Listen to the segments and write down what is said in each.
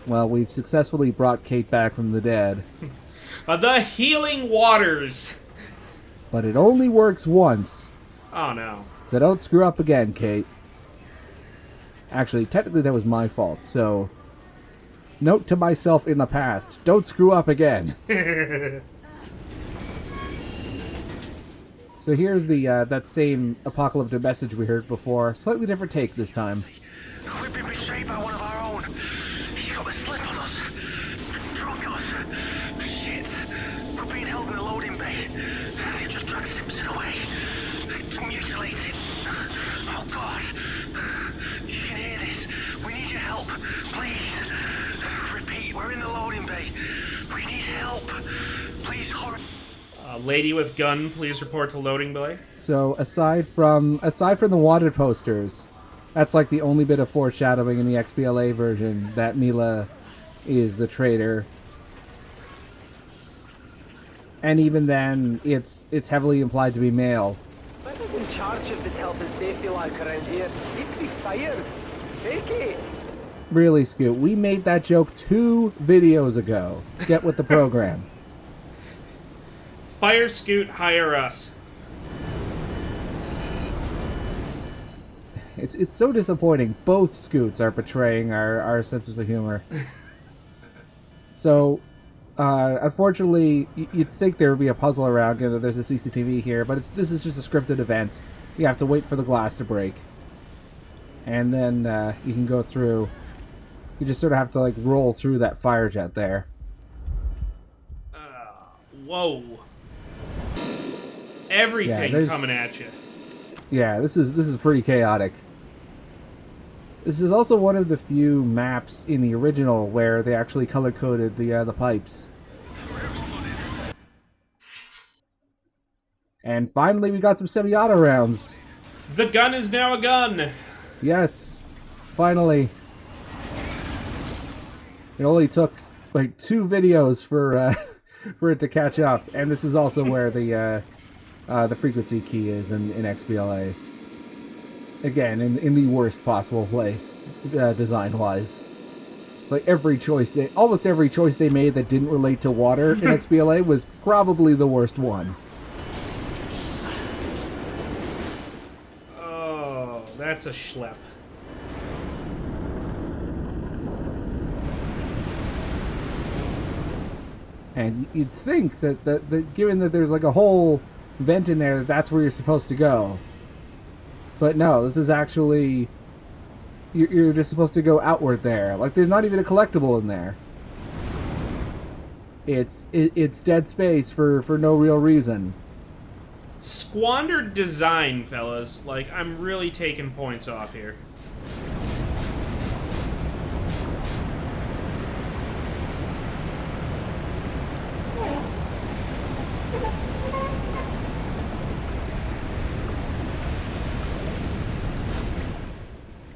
Well, we've successfully brought Kate back from the dead. The healing waters! But it only works once. Oh no. So don't screw up again, Kate. Actually, technically that was my fault, so... Note to myself in the past, don't screw up again. So here's the that same apocalyptic message we heard before. Slightly different take this time. We've been betrayed by one of our own. He's got the slip on us. Drunk us. Shit. We're being held in the loading bay. They just dragged Simpson away. Mutilated. Oh God. You can hear this. We need your help. Please. Repeat, we're in the loading bay. We need help. Please hurry. Lady with gun, please report to loading bay. So aside from the wanted posters, that's like the only bit of foreshadowing in the XBLA version that Mila is the traitor. And even then, it's heavily implied to be male. Whoever's in charge of this health and safety like around here needs to be fired. Take it. Really, Scoot, we made that joke 2 videos ago. Get with the program. Fire Scoot, hire us. It's so disappointing. Both Scoots are betraying our senses of humor. So, unfortunately, you'd think there would be a puzzle around, given that there's a CCTV here, but this is just a scripted event. You have to wait for the glass to break. And then you can go through. You just sort of have to, like, roll through that fire jet there. Whoa. Everything coming at you. Yeah, this is pretty chaotic. This is also one of the few maps in the original where they actually color-coded the pipes. And finally, we got some semi-auto rounds. The gun is now a gun. Yes, finally. It only took like 2 videos for for it to catch up, and this is also where the frequency key is in XBLA. Again, in the worst possible place, design-wise. It's like almost every choice they made that didn't relate to water in XBLA was probably the worst one. Oh, that's a schlep. And you'd think that given that there's like a whole vent in there, that's where you're supposed to go. But no, this is actually... You're just supposed to go outward there. Like, there's not even a collectible in there. It's dead space for no real reason. Squandered design, fellas. Like, I'm really taking points off here.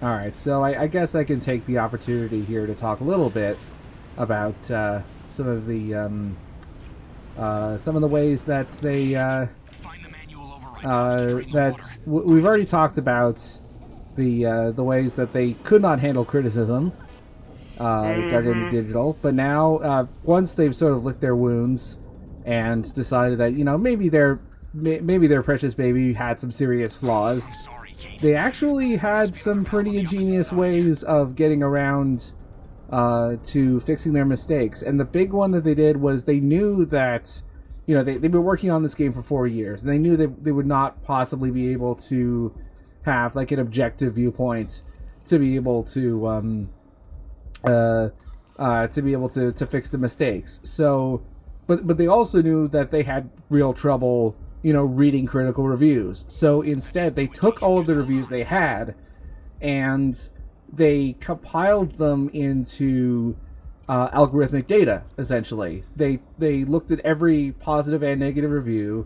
Alright, so I guess I can take the opportunity here to talk a little bit about some of the ways that they we've already talked about the ways that they could not handle criticism dug into digital, but now once they've sort of licked their wounds and decided that, you know, maybe their precious baby had some serious flaws, they actually had some pretty ingenious ways of getting around to fixing their mistakes. And the big one that they did was they knew that, you know, they've been working on this game for 4 years, and they knew that they would not possibly be able to have like an objective viewpoint to be able to fix the mistakes. So, but they also knew that they had real trouble, you know, reading critical reviews. So instead, they took all of the reviews they had and they compiled them into algorithmic data, essentially. They looked at every positive and negative review,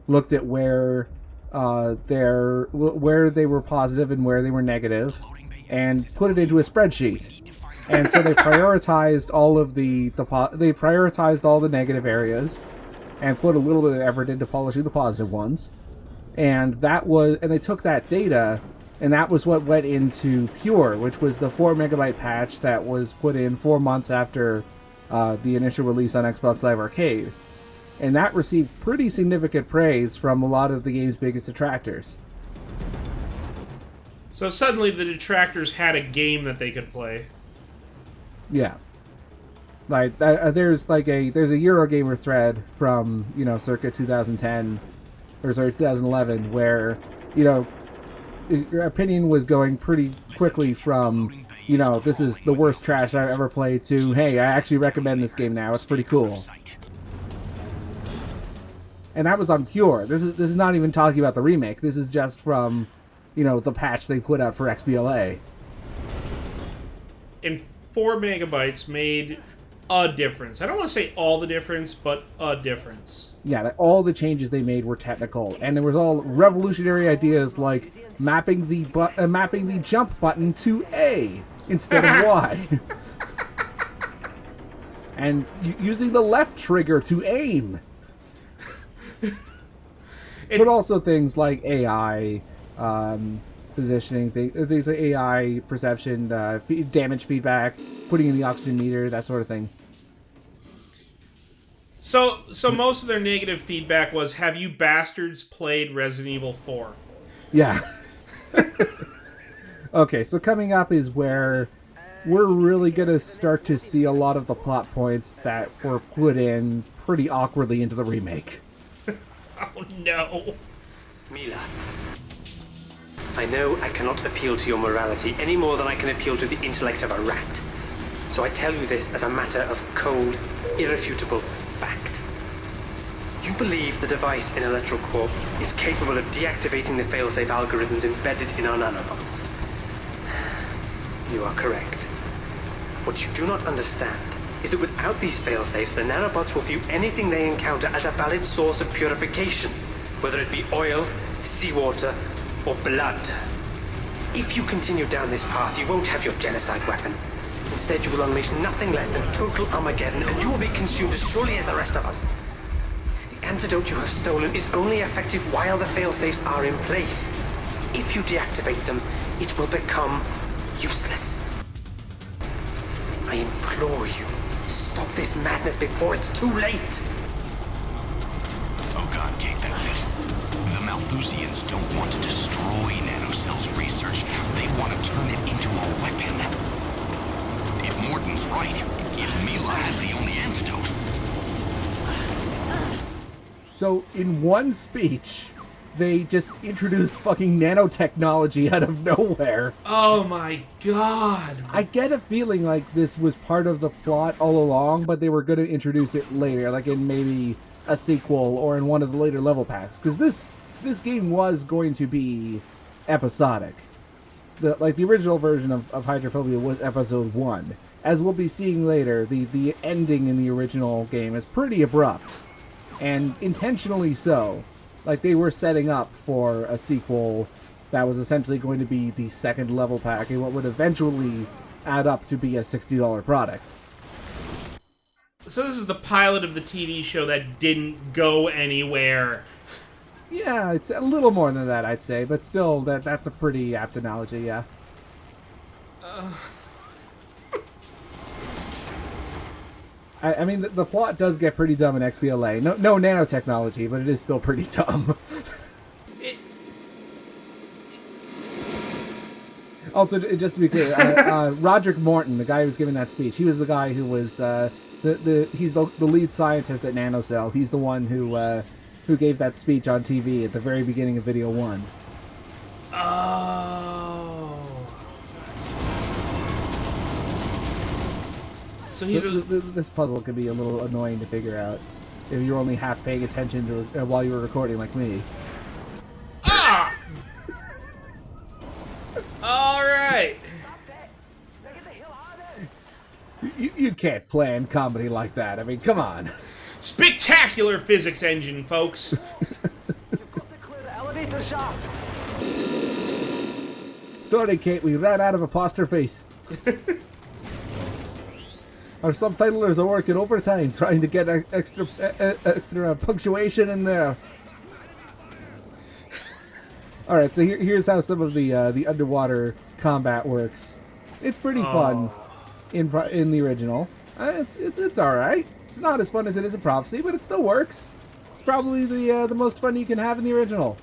looked at where they were positive and where they were negative, and put it into a spreadsheet. And so they prioritized all of they prioritized all the negative areas and put a little bit of effort into polishing the positive ones. And they took that data And that was what went into Pure, which was the 4 megabyte patch that was put in 4 months after the initial release on Xbox Live Arcade. And that received pretty significant praise from a lot of the game's biggest detractors. So suddenly the detractors had a game that they could play. Yeah. Like, there's a Eurogamer thread from, circa 2010, or sorry, 2011, where, your opinion was going pretty quickly from, this is the worst trash I've ever played, to, hey, I actually recommend this game now, it's pretty cool. And that was on Pure. This is not even talking about the remake. This is just from, the patch they put out for XBLA. And 4 megabytes made a difference. I don't want to say all the difference, but a difference. Yeah, all the changes they made were technical, and there was all revolutionary ideas like mapping the jump button to A instead of Y, and using the left trigger to aim. But also things like AI, positioning, things like AI perception, damage feedback, putting in the oxygen meter, that sort of thing. So most of their negative feedback was, have you bastards played Resident Evil 4? Yeah. Okay, so coming up is where we're really going to start to see a lot of the plot points that were put in pretty awkwardly into the remake. Oh no. Mila, I know I cannot appeal to your morality any more than I can appeal to the intellect of a rat. So I tell you this as a matter of cold, irrefutable fact. You believe the device in Electrocorp is capable of deactivating the failsafe algorithms embedded in our nanobots. You are correct. What you do not understand is that without these failsafes, the nanobots will view anything they encounter as a valid source of purification, whether it be oil, seawater, or blood. If you continue down this path, you won't have your genocide weapon. Instead, you will unleash nothing less than total Armageddon, and you will be consumed as surely as the rest of us. The antidote you have stolen is only effective while the failsafes are in place. If you deactivate them, it will become useless. I implore you, stop this madness before it's too late. Oh God, Kate, that's it. The Malthusians don't want to destroy Nanocell's research. They want to turn it into a weapon. If Morton's right, if Mila has the only antidote. So, in one speech, they just introduced fucking nanotechnology out of nowhere. Oh my god. I get a feeling like this was part of the plot all along, but they were going to introduce it later, like in maybe a sequel or in one of the later level packs. Because this game was going to be episodic. The original version of Hydrophobia was episode 1. As we'll be seeing later, the ending in the original game is pretty abrupt. And intentionally so. Like, they were setting up for a sequel that was essentially going to be the second level pack and what would eventually add up to be a $60 product. So this is the pilot of the TV show that didn't go anywhere. Yeah, it's a little more than that, I'd say, but still, that's a pretty apt analogy, yeah. I mean, the plot does get pretty dumb in XBLA. No nanotechnology, but it is still pretty dumb. Also, just to be clear, Roderick Morton, the guy who was giving that speech, he was the guy who was he's the lead scientist at Nanocell. He's the one who gave that speech on TV at the very beginning of Video 1. Oh. So he's this puzzle can be a little annoying to figure out if you're only half paying attention to while you were recording, like me. Ah! All right. You can't plan comedy like that. I mean, come on. Spectacular physics engine, folks. You've got to clear the elevator shaft. Sorry, Kate, we ran out of apostrophes. Our subtitlers are working overtime trying to get extra punctuation in there. All right, so here's how some of the underwater combat works. It's pretty fun in the original. It's all right. It's not as fun as it is in Prophecy, but it still works. It's probably the most fun you can have in the original.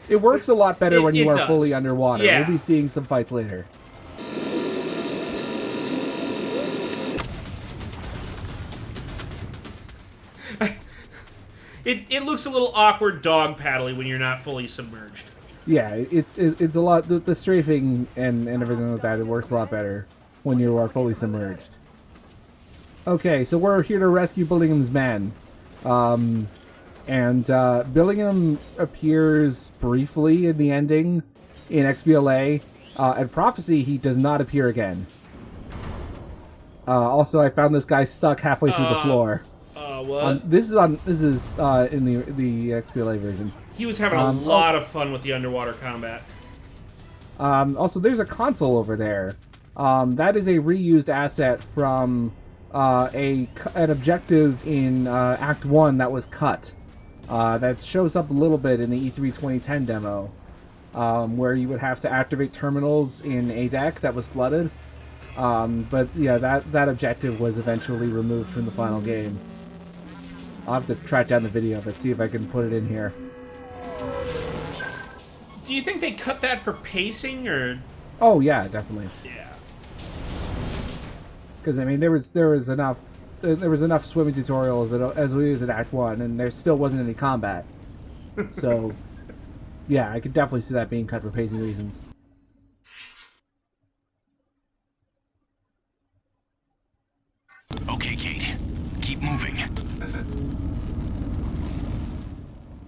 It works a lot better when you are fully underwater. Yeah. We'll be seeing some fights later. It looks a little awkward dog paddling when you're not fully submerged. Yeah, it's a lot. The strafing and everything like that, it works a lot better when you are fully submerged. Okay, so we're here to rescue Billingham's men. And Billingham appears briefly in the ending in XBLA. At Prophecy, he does not appear again. Also, I found this guy stuck halfway through the floor. What? This is in the XBLA version. He was having a lot of fun with the underwater combat. Also, there's a console over there. That is a reused asset from an objective in Act 1 that was cut. That shows up a little bit in the E3 2010 demo, where you would have to activate terminals in a deck that was flooded. But yeah, that objective was eventually removed from the final game. I'll have to track down the video of it, see if I can put it in here. Do you think they cut that for pacing, or? Oh yeah, definitely. Yeah. Because I mean, there was enough swimming tutorials as we used in Act 1, and there still wasn't any combat. So, yeah, I could definitely see that being cut for pacing reasons. Okay, Kate. Keep moving.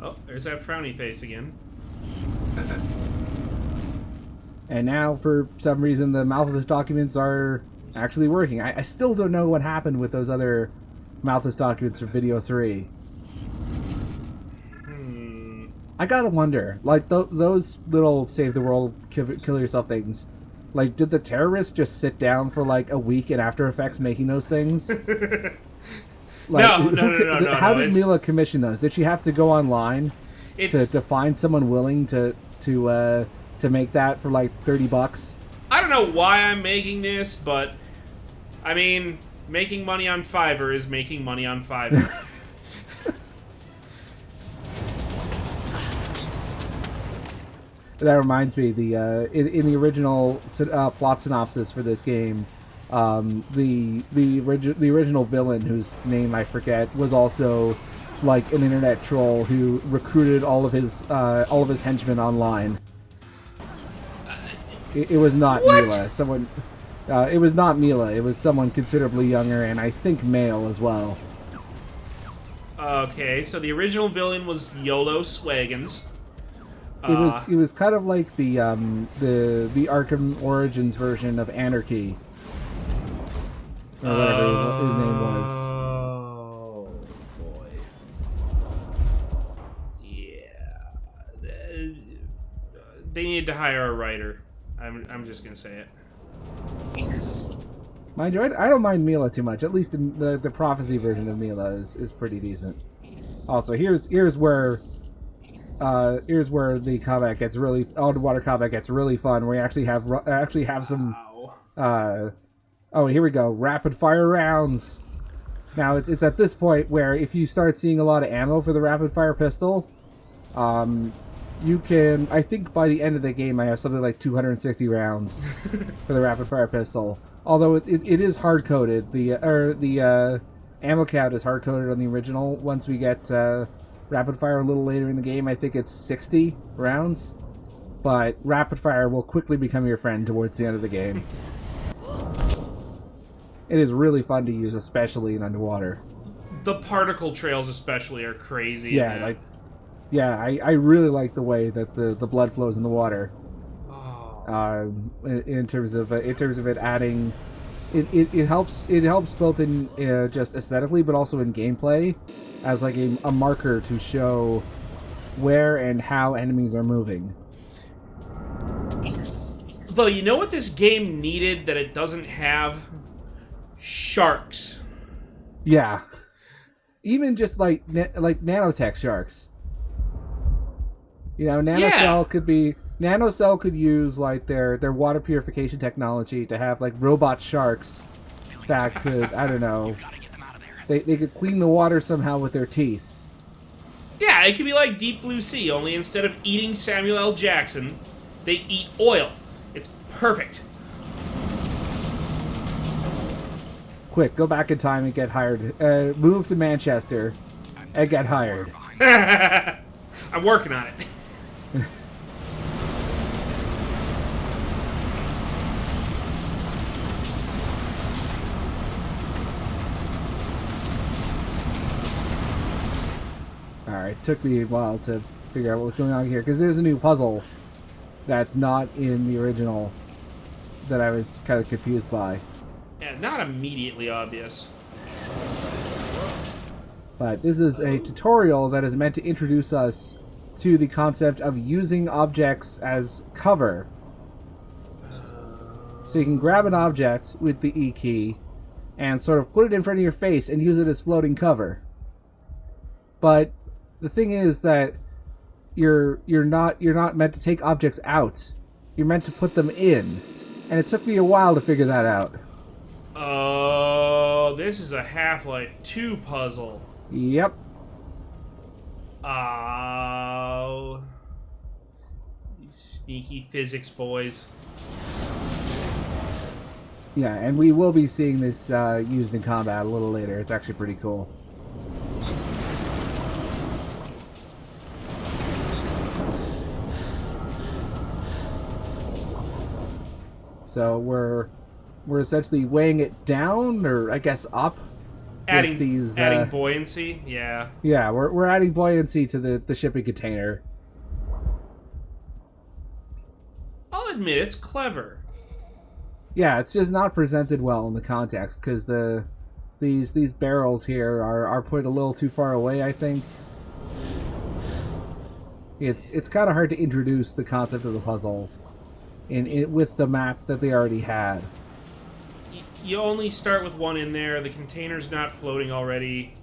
Oh, there's that frowny face again. And now, for some reason, the Malthus documents are actually working. I still don't know what happened with those other Malthus documents for Video 3. I gotta wonder, like, those little save the world, kill yourself things, like, did the terrorists just sit down for, like, a week in After Effects making those things? Like, no. How did Mila commission those? Did she have to go online to find someone willing to make that for, like, $30? I don't know why I'm making this, but I mean, making money on Fiverr is making money on Fiverr. That reminds me, in the original plot synopsis for this game, the original villain, whose name I forget, was also like an internet troll who recruited all of his henchmen online. It was not Mila. It was not Mila. It was someone considerably younger, and I think male as well. Okay, so the original villain was YOLO Swaggins. It was kind of like the Arkham Origins version of Anarchy, or whatever his name was. Oh boy. Yeah. They needed to hire a writer. I'm just gonna say it. Mind you, I don't mind Mila too much. At least in the Prophecy version of Mila is pretty decent. Also, here's where the combat gets really underwater combat gets really fun. We actually have some. Oh, here we go. Rapid fire rounds. Now it's at this point where if you start seeing a lot of ammo for the rapid fire pistol, you can. I think by the end of the game, I have something like 260 rounds for the rapid fire pistol. Although it is hard coded. The ammo count is hard coded on the original. Once we get rapid fire a little later in the game, I think it's 60 rounds. But rapid fire will quickly become your friend towards the end of the game. It is really fun to use, especially in underwater. The particle trails especially are crazy. Yeah, I really like the way that the blood flows in the water. In terms of it adding, it helps both in just aesthetically, but also in gameplay, as like a marker to show where and how enemies are moving. Though, you know what this game needed that it doesn't have? Sharks. Yeah. even just like nanotech sharks. You know, Nanocell could use like their water purification technology to have like robot sharks that could, I don't know, they could clean the water somehow with their teeth. Yeah, it could be like Deep Blue Sea, only instead of eating Samuel L. Jackson, they eat oil. It's perfect. Quick, go back in time and get hired. Move to Manchester and get hired. I'm working on it. Alright, took me a while to figure out what was going on here, because there's a new puzzle that's not in the original that I was kind of confused by. Yeah, not immediately obvious. But this is a tutorial that is meant to introduce us to the concept of using objects as cover. So you can grab an object with the E key and sort of put it in front of your face and use it as floating cover. But the thing is that you're not meant to take objects out. You're meant to put them in. And it took me a while to figure that out. Oh, this is a Half-Life 2 puzzle. Yep. Oh. These sneaky physics boys. Yeah, and we will be seeing this used in combat a little later. It's actually pretty cool. So we're essentially weighing it down, or I guess up. Adding these, buoyancy, yeah. Yeah, we're adding buoyancy to the shipping container. I'll admit it's clever. Yeah, it's just not presented well in the context, because these barrels here are put a little too far away, I think. It's kind of hard to introduce the concept of the puzzle with the map that they already had. You only start with one in there. The container's not floating already.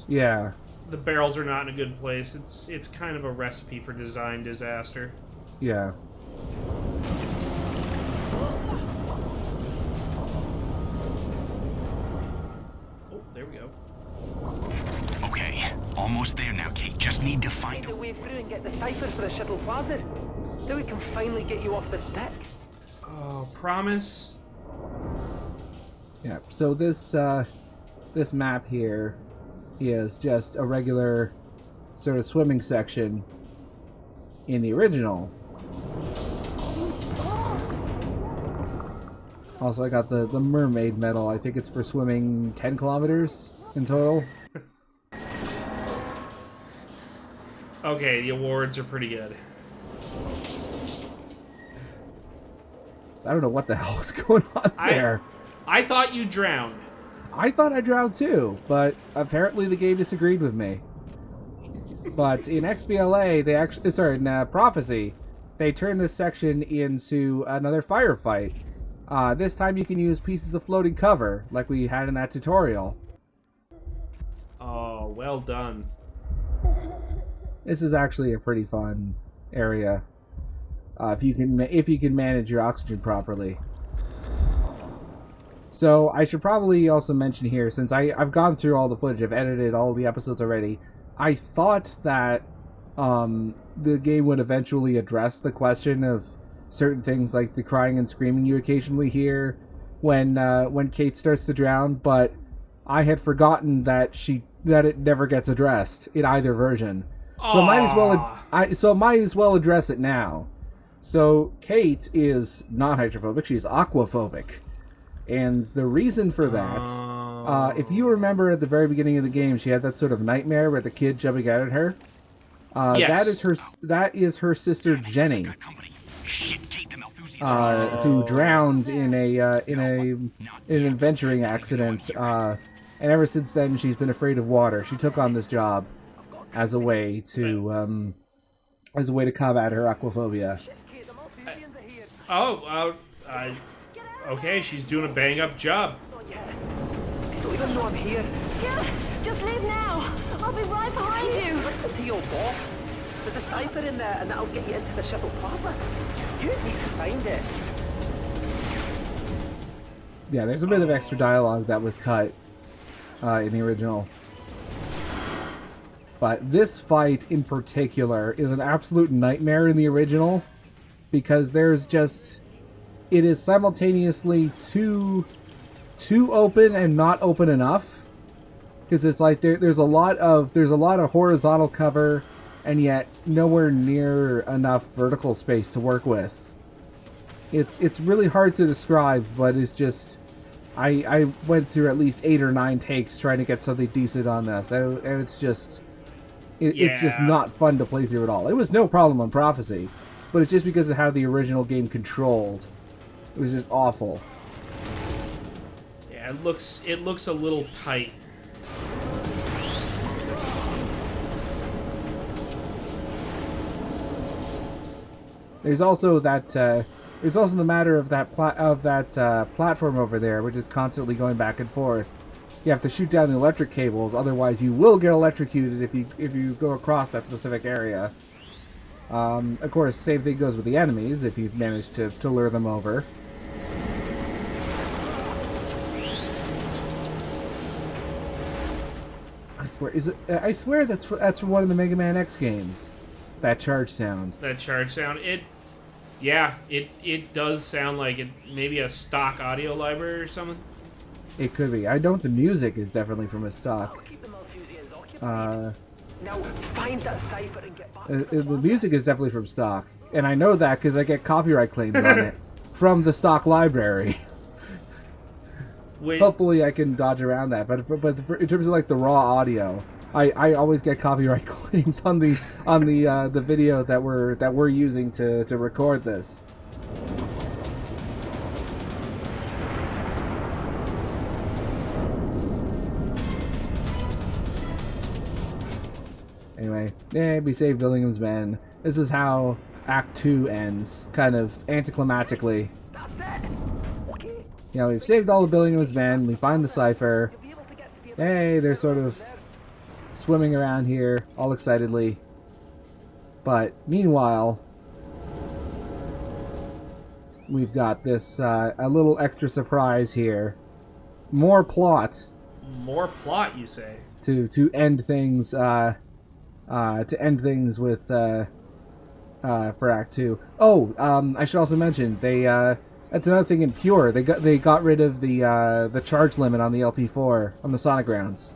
Yeah. The barrels are not in a good place. It's kind of a recipe for design disaster. Yeah. Oh, there we go. Okay, almost there now, Kate. Just need to find The a... way through and get the ciphers for the shuttle plaza. Then we can finally get you off this deck. Oh, promise? Yeah, so this map here is just a regular sort of swimming section in the original. Also, I got the mermaid medal. I think it's for swimming 10 kilometers in total. Okay, the awards are pretty good. I don't know what the hell was going on there. I thought you drowned. I thought I drowned too, but apparently the game disagreed with me. But in XBLA, in Prophecy, they turned this section into another firefight. This time you can use pieces of floating cover, like we had in that tutorial. Oh, well done. This is actually a pretty fun area, if you can manage your oxygen properly. So I should probably also mention here, since I've gone through all the footage, I've edited all the episodes already, I thought that the game would eventually address the question of certain things like the crying and screaming you occasionally hear when Kate starts to drown, but I had forgotten that it never gets addressed in either version. So might as well address it now. So Kate is not hydrophobic; she's aquaphobic. And the reason for that, if you remember at the very beginning of the game, she had that sort of nightmare with the kid jumping out at her. Yes. That is her sister Jenny, Shit, Kate, the Malthusians. who drowned in an adventuring accident. And ever since then, she's been afraid of water. She took on this job as a way to combat her aquaphobia. Okay, she's doing a bang-up job. So even though I'm here, Just leave now. I'll be right behind you. Listen to your boss. There's a cipher in there, and that'll get you into the shuttle proper. You need to find it. Yeah, there's a bit of extra dialogue that was cut in the original. But this fight in particular is an absolute nightmare in the original, because there's just... It is simultaneously too open and not open enough. Because it's like there's a lot of horizontal cover, and yet nowhere near enough vertical space to work with. It's really hard to describe, but it's just... I went through at least 8 or 9 takes trying to get something decent on this, and it's just... It's just not fun to play through at all. It was no problem on Prophecy, but it's just because of how the original game controlled. It was just awful. Yeah, it looks a little tight. There's also that. There's also the matter of that platform over there, which is constantly going back and forth. You have to shoot down the electric cables, otherwise you will get electrocuted if you go across that specific area. Of course, same thing goes with the enemies if you manage to lure them over. I swear that's from one of the Mega Man X games. That charge sound. That charge sound. It does sound like it. Maybe a stock audio library or something. It could be. I know the music is definitely from a stock. Now find that cipher and get back. The music is definitely from stock, and I know that because I get copyright claims on it from the stock library. Hopefully, I can dodge around that. But in terms of like the raw audio, I always get copyright claims on the video that we're using to record this. Anyway, we saved Billingham's men. This is how Act 2 ends, kind of anticlimactically. You know, we've saved all of Billingham's men, we find the cipher. Hey, they're sort of swimming around here, all excitedly. But, meanwhile, we've got this, a little extra surprise here. More plot. More plot, you say? To end things, with, for Act 2. Oh, I should also mention, that's another thing in Pure. They got rid of the charge limit on the LP4 on the Sonic rounds.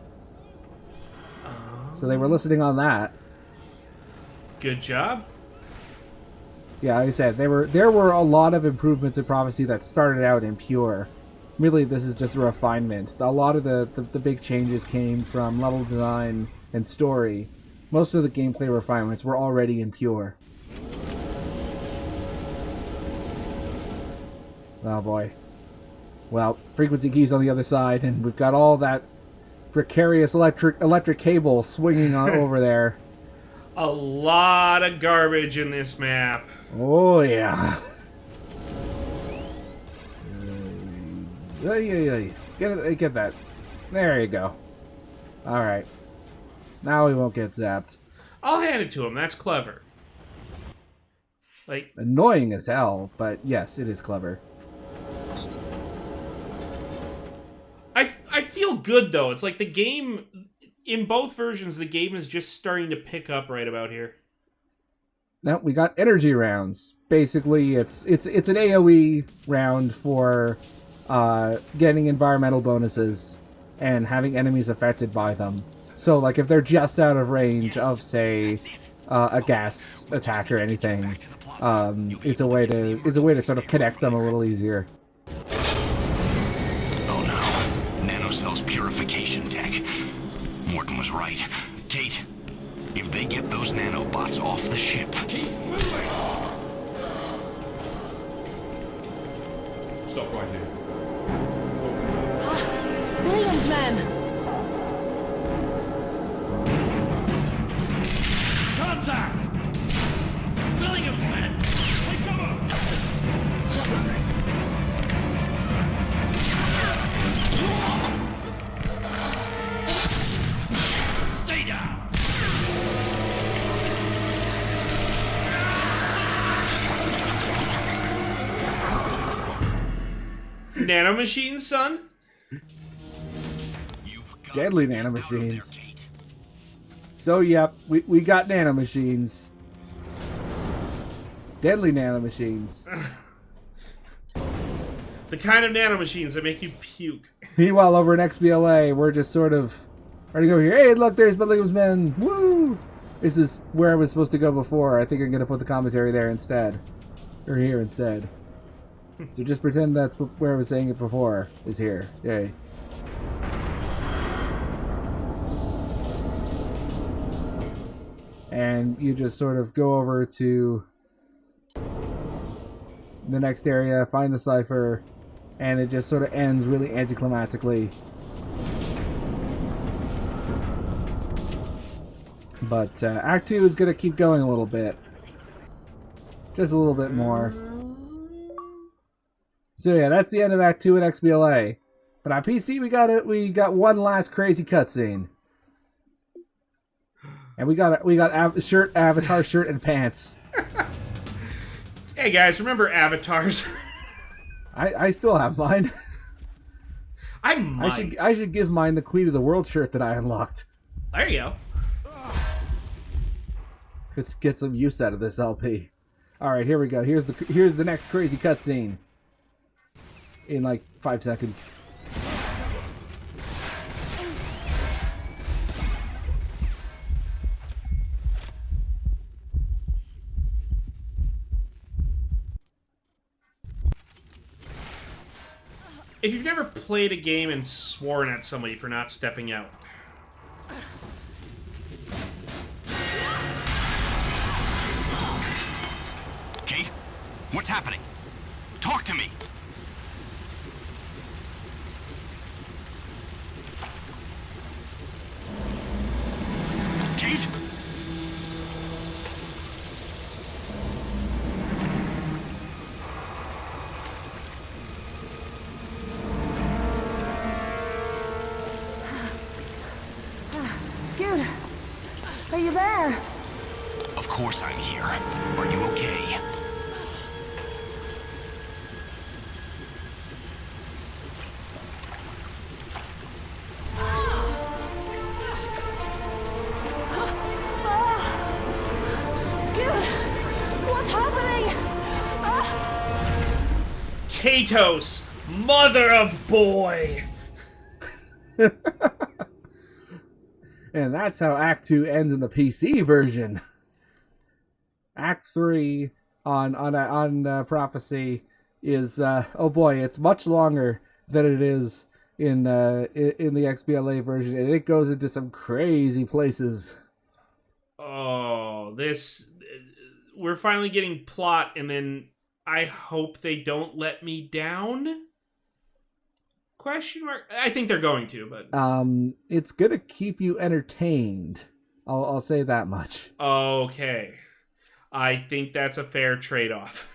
So they were listening on that. Good job. Yeah, like I said, there were a lot of improvements in Prophecy that started out in Pure. Really, this is just a refinement. A lot of the big changes came from level design and story. Most of the gameplay refinements were already in Pure. Oh boy. Well, frequency keys on the other side, and we've got all that precarious electric cable swinging on over there. A lot of garbage in this map. Oh yeah. Get that. There you go. Alright. Now we won't get zapped. I'll hand it to him. That's clever. Like, annoying as hell, but yes, it is clever. I feel good, though. It's like the game, in both versions, the game is just starting to pick up right about here. Now, we got energy rounds. Basically, it's an AoE round for getting environmental bonuses and having enemies affected by them. So, like, if they're just out of range of, say, a gas attack or anything, it's a way to sort of connect them a little easier. Oh no, Nanocells purification tech. Morton was right. Kate, if they get those nanobots off the ship... Keep moving! Stop right here. Williams, man! Contact! Williams, man! Take cover! nanomachines, son? Deadly nanomachines. So, yep, we got nanomachines. Deadly nanomachines. The kind of nanomachines that make you puke. Meanwhile, over in XBLA, we're just sort of ready to go here. Hey, look, there's Theenglishman. Woo! This is where I was supposed to go before. I think I'm going to put the commentary there instead. Or here instead. So just pretend that's where I was saying it before. Is here. Yay. And you just sort of go over to the next area, find the cipher, and it just sort of ends really anticlimactically. But Act 2 is going to keep going a little bit. Just a little bit more. So yeah, that's the end of Act 2 at XBLA. But on PC, we got one last crazy cutscene. And we got Avatar shirt and pants. Hey guys, remember avatars? I still have mine. I might. I should give mine the Queen of the World shirt that I unlocked. There you go. Let's get some use out of this LP. All right, here we go. Here's the next crazy cutscene. In like 5 seconds. If you've never played a game and sworn at somebody for not stepping out. Kate, what's happening? Talk to me. Kate? Scoot, are you there? Of course I'm here. Are you okay? Scoot, what's happening? Katos, mother of boy! And that's how Act 2 ends in the PC version. Act 3 on Prophecy is oh boy, it's much longer than it is in the XBLA version, and it goes into some crazy places. Oh, we're finally getting plot, and then I hope they don't let me down? Question mark? I think they're going to, but... It's gonna keep you entertained. I'll say that much. Okay. I think that's a fair trade-off.